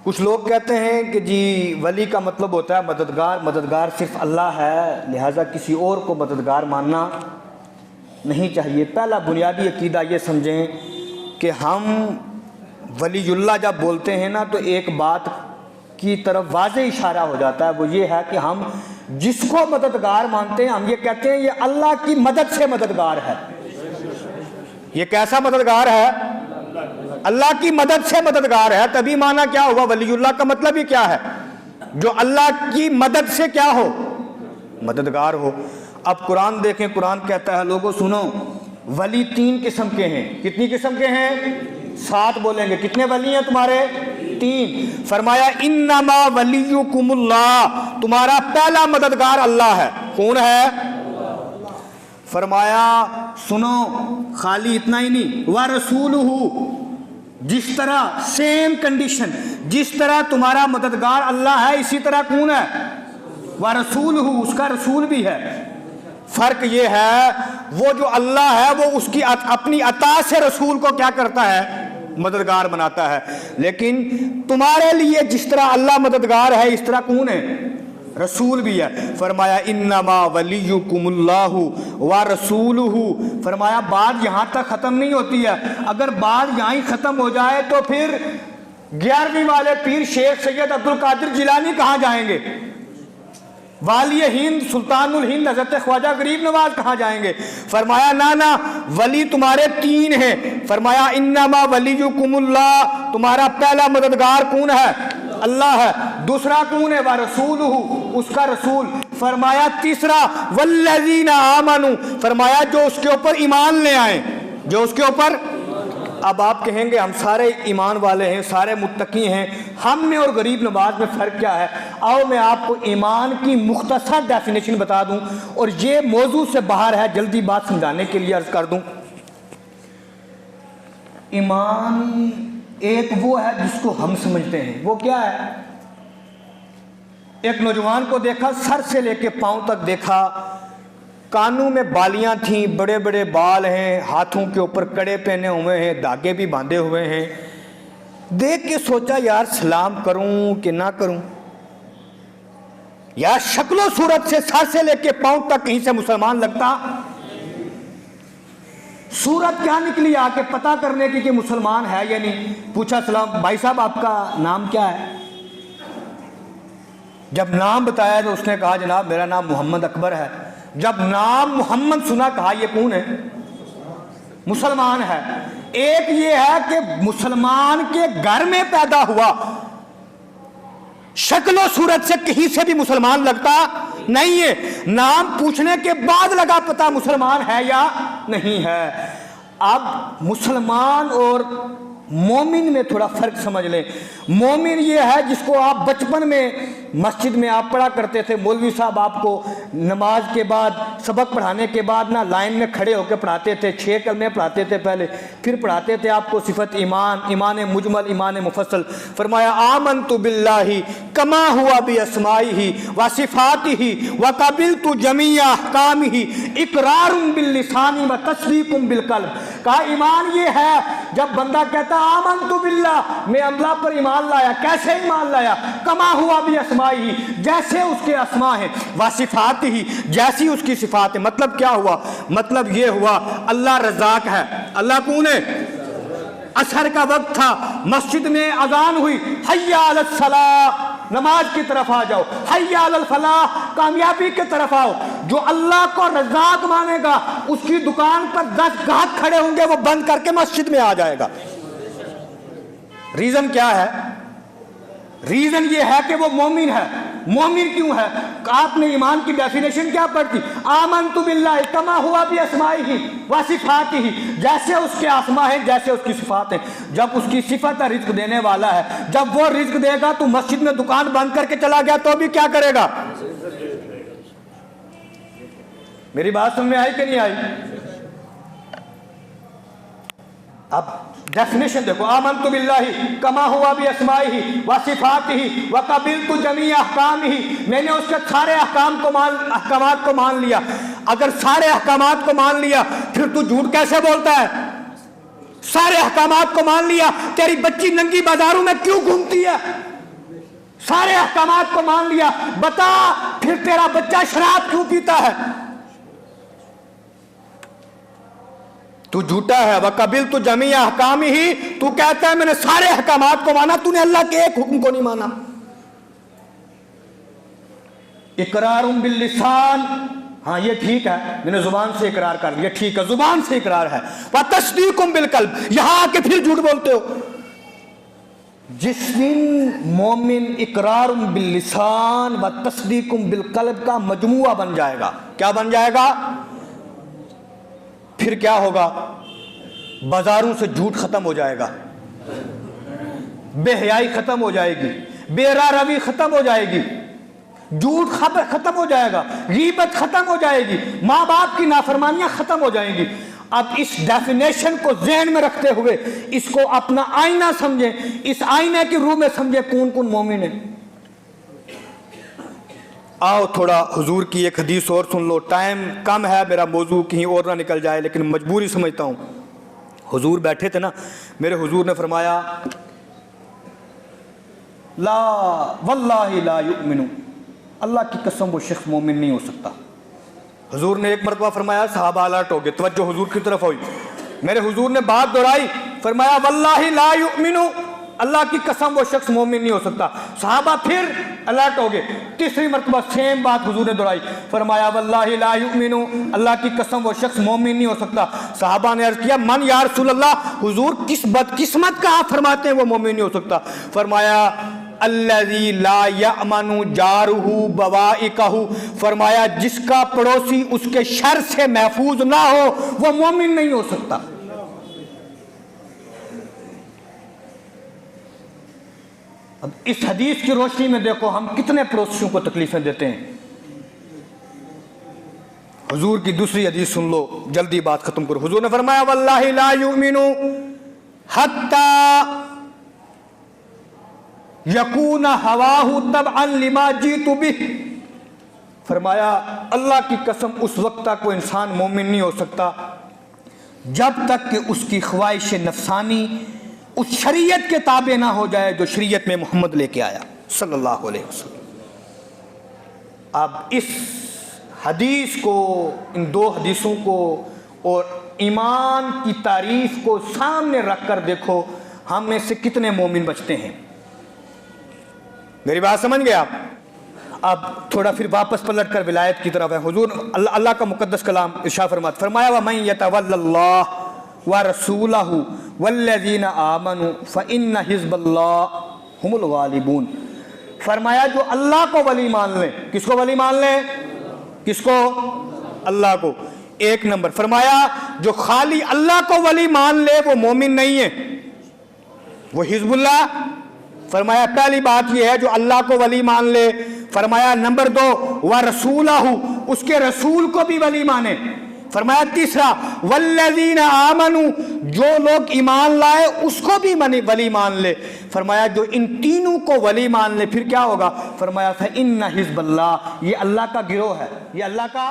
کچھ لوگ کہتے ہیں کہ جی ولی کا مطلب ہوتا ہے مددگار، مددگار صرف اللہ ہے، لہٰذا کسی اور کو مددگار ماننا نہیں چاہیے۔ پہلا بنیادی عقیدہ یہ سمجھیں کہ ہم ولی اللہ جب بولتے ہیں نا تو ایک بات کی طرف واضح اشارہ ہو جاتا ہے، وہ یہ ہے کہ ہم جس کو مددگار مانتے ہیں ہم یہ کہتے ہیں یہ اللہ کی مدد سے مددگار ہے۔ یہ کیسا مددگار ہے؟ اللہ کی مدد سے مددگار ہے۔ تبھی معنی کیا ہوا؟ ولی اللہ کا مطلب ہی کیا ہے؟ جو اللہ کی مدد سے کیا ہو؟ مددگار ہو۔ اب قرآن دیکھیں، قرآن کہتا ہے لوگوں سنو، ولی 3 قسم کے ہیں۔ کتنی قسم کے ہیں؟ 7 بولیں گے۔ کتنے ولی ہیں تمہارے؟ 3۔ فرمایا انما ولیکم اللہ، تمہارا پہلا مددگار اللہ ہے۔ کون ہے؟ فرمایا سنو، خالی اتنا ہی نہیں، وَرَسُولُهُ، جس طرح سیم کنڈیشن، جس طرح تمہارا مددگار اللہ ہے اسی طرح کون ہے؟ وَرَسُولُهُ، اس کا رسول بھی ہے۔ فرق یہ ہے وہ جو اللہ ہے وہ اس کی اپنی عطا سے رسول کو کیا کرتا ہے؟ مددگار بناتا ہے۔ لیکن تمہارے لیے جس طرح اللہ مددگار ہے اس طرح کون ہے؟ رسول بھی ہے۔ فرمایا انما ولیکم اللہ ورسولہ، فرمایا بات یہاں تک ختم نہیں ہوتی ہے۔ اگر بات یہاں ہی ختم ہو جائے تو پھر 11ویں والے پیر شیخ سید عبد القادر جیلانی کہاں جائیں گے؟ والی ہند سلطان الہند حضرت خواجہ غریب نواز کہاں جائیں گے؟ فرمایا نا ولی تمہارے 3 ہیں۔ فرمایا انما ولیکم اللہ، تمہارا پہلا مددگار کون ہے؟ اللہ ہے۔ دوسرا کون ہے؟ وَرَسُولُهُ، اس کا رسول۔ فرمایا تیسرا وَالَّذِينَ آمَنُوا، فرمایا جو اس کے اوپر ایمان لے آئیں، جو اس کے اوپر۔ اب آپ کہیں گے ہم سارے ایمان والے ہیں، سارے متقی ہیں، ہم میں اور غریب نواز میں فرق کیا ہے؟ آؤ میں آپ کو ایمان کی مختصر ڈیفینیشن بتا دوں، اور یہ موضوع سے باہر ہے، جلدی بات سمجھانے کے لیے عرض کر دوں۔ ایمان ایک وہ ہے جس کو ہم سمجھتے ہیں، وہ کیا ہے؟ ایک نوجوان کو دیکھا، سر سے لے کے پاؤں تک دیکھا، کانوں میں بالیاں تھیں، بڑے بڑے بال ہیں، ہاتھوں کے اوپر کڑے پہنے ہوئے ہیں، دھاگے بھی باندھے ہوئے ہیں۔ دیکھ کے سوچا یار سلام کروں کہ نہ کروں؟ یار شکل و صورت سے سر سے لے کے پاؤں تک کہیں سے مسلمان لگتا؟ صورت کیا نکلی آ کے پتہ کرنے کی کہ مسلمان ہے یا نہیں؟ پوچھا سلام بھائی صاحب آپ کا نام کیا ہے؟ جب نام بتایا تو اس نے کہا جناب میرا نام محمد اکبر ہے۔ جب نام محمد سنا کہا یہ کون ہے؟ مسلمان ہے۔ ایک یہ ہے کہ مسلمان کے گھر میں پیدا ہوا، شکل و صورت سے کہیں سے بھی مسلمان لگتا نہیں ہے، نام پوچھنے کے بعد لگا پتا مسلمان ہے یا نہیں ہے۔ اب مسلمان اور مومن میں تھوڑا فرق سمجھ لیں۔ مومن یہ ہے جس کو آپ بچپن میں مسجد میں آپ پڑھا کرتے تھے، مولوی صاحب آپ کو نماز کے بعد سبق پڑھانے کے بعد نا لائن میں کھڑے ہو کے پڑھاتے تھے، 6 کلمے پڑھاتے تھے پہلے، پھر پڑھاتے تھے آپ کو صفت ایمان، ایمان مجمل، ایمان مفصل۔ فرمایا آمنت باللہ کما ہوا باسمائہ وصفاتہ وقبلت جمیع احکامہ اقرار باللسان وتصدیق بالقلب۔ کہا ایمان یہ ہے جب بندہ کہتا آمنت باللہ، میں اللہ پر ایمان لایا۔ کیسے ایمان لایا؟ کما ہوا باسمائہ، جیسے اس کے اسماء ہیں، وصفاتہ، جیسی اس کی صفات ہیں۔ مطلب کیا ہوا؟ مطلب یہ ہوا اللہ رزاق ہے۔ اللہ کون ہے؟ عصر کا وقت تھا، مسجد میں اذان ہوئی، حی علی الصلاۃ، نماز کی طرف آ جاؤ، حی علی الفلاح، کامیابی کی طرف آؤ۔ جو اللہ کو رزاق مانے گا اس کی دکان پر 10 گاہک کھڑے ہوں گے، وہ بند کر کے مسجد میں آ جائے گا۔ ریزن کیا ہے؟ ریزن یہ ہے کہ وہ مومن ہے۔ مومن کیوں ہے؟ آپ نے ایمان کی ڈیفینیشن کیا پڑھی؟ آمنت باللہ کما ہوا باسمائہ وصفاتہ، جیسے اس کے اسماء ہیں جیسے اس کی صفات ہیں۔ جب اس کی صفت ہے رزق دینے والا ہے، جب وہ رزق دے گا تو مسجد میں دکان بند کر کے چلا گیا تو بھی کیا کرے گا؟ میری بات سمجھ میں آئی کہ نہیں آئی؟ اب ڈیفینیشن دیکھو، آمنت باللہ کما ہوا باسمائہ وصفاتہ وقبلت جمیع احکامہ، میں نے اس کے سارے احکامات کو مان لیا۔ اگر سارے احکامات کو مان لیا پھر تو جھوٹ کیسے بولتا ہے؟ سارے احکامات کو مان لیا، تیری بچی ننگی بازاروں میں کیوں گھومتی ہے؟ سارے احکامات کو مان لیا، بتا پھر تیرا بچہ شراب کیوں پیتا ہے؟ تو جھوٹا ہے۔ وَقَبِلْتُ جَمِيعَ أَحْكَامِهِ، تو کہتا ہے میں نے سارے احکامات کو مانا، تو نے اللہ کے ایک حکم کو نہیں مانا۔ اقرار باللسان، ہاں یہ ٹھیک ہے، میں نے زبان سے اقرار کر لیا، ٹھیک ہے، زبان سے اقرار ہے۔ وَتَصْدِيقٌ بِالْقَلْبِ، یہاں آ کے پھر جھوٹ بولتے ہو۔ جس دن مومن اقرار باللسان و تصدیق بالقلب کا مجموعہ بن جائے گا، کیا بن جائے گا؟ پھر کیا ہوگا؟ بازاروں سے جھوٹ ختم ہو جائے گا، بے حیائی ختم ہو جائے گی، بے راہ روی ختم ہو جائے گی، جھوٹ ختم ہو جائے گا، غیبت ختم ہو جائے گی، ماں باپ کی نافرمانیاں ختم ہو جائیں گی۔ اب اس ڈیفینیشن کو ذہن میں رکھتے ہوئے اس کو اپنا آئینہ سمجھیں، اس آئینے کی روح میں سمجھیں کون کون مومن ہیں۔ آؤ تھوڑا حضور کی ایک حدیث اور سن لو، ٹائم کم ہے، میرا موضوع کہیں اور نہ نکل جائے، لیکن مجبوری سمجھتا ہوں۔ حضور بیٹھے تھے نا، میرے حضور نے فرمایا لا واللہ لا یؤمن، اللہ کی قسم وہ شخص مومن نہیں ہو سکتا۔ حضور نے ایک مرتبہ فرمایا، صحابہ الرٹ ہو گئے، توجہ حضور کی طرف ہوئی، میرے حضور نے بات دہرائی، فرمایا واللہ لا یؤمن، اللہ کی قسم وہ شخص مومن نہیں ہو سکتا۔ صحابہ پھر الرٹ ہو گئے، تیسری مرتبہ سیم بات حضور نے دہرائی، فرمایا واللہ لا یؤمن، اللہ کی قسم وہ شخص مومن نہیں ہو سکتا۔ صحابہ نے عرض کیا من یا رسول اللہ، حضور کس بدقسمت کا آپ فرماتے ہیں وہ مومن نہیں ہو سکتا؟ فرمایا الذی لا یأمن جارہ بوائقہ، فرمایا جس کا پڑوسی اس کے شر سے محفوظ نہ ہو وہ مومن نہیں ہو سکتا۔ اب اس حدیث کی روشنی میں دیکھو ہم کتنے پڑوسیوں کو تکلیفیں دیتے ہیں۔ حضور کی دوسری حدیث سن لو، جلدی بات ختم کرو۔ حضور نے فرمایا واللہ لا یؤمن حتی یکون ہواہ تبعا لما جئت بہ، فرمایا اللہ کی قسم اس وقت تک وہ انسان مومن نہیں ہو سکتا جب تک کہ اس کی خواہش نفسانی اس شریعت کے تابع نہ ہو جائے جو شریعت میں محمد لے کے آیا صلی اللہ علیہ وسلم۔ اب اس حدیث کو، ان دو حدیثوں کو اور ایمان کی تعریف کو سامنے رکھ کر دیکھو ہم میں سے کتنے مومن بچتے ہیں۔ میری بات سمجھ گئے آپ؟ اب تھوڑا پھر واپس پلٹ کر ولایت کی طرف ہے۔ حضور اللہ کا مقدس کلام ارشاد فرماتا، فرمایا وَمَن يَتَوَلَّ اللَّهَ وَرَسُولَهُ وَالَّذِينَ آمَنُوا فَإِنَّ حِزْبَ اللَّهِ هُمُ الْغَالِبُونَ، فرمایا جو اللہ کو ولی مان لیں، کس کو ولی مان لیں؟ کس کو؟ اللہ کو۔ ایک نمبر فرمایا جو خالی اللہ کو ولی مان لے وہ مومن نہیں ہے، وہ حزب اللہ۔ فرمایا پہلی بات یہ ہے جو اللہ کو ولی مان لے۔ فرمایا نمبر دو وَرَسُولَهُ، اس کے رسول کو بھی ولی مانے۔ فرمایا تیسرا وَالَّذِينَ آمَنُوا، جو لوگ ایمان لائے اس کو بھی ولی مان لے۔ فرمایا جو ان تینوں کو ولی مان لے پھر کیا ہوگا؟ فرمایا فَإِنَّ حِزْبَ اللَّهِ، یہ اللہ کا گروہ ہے، یہ اللہ کا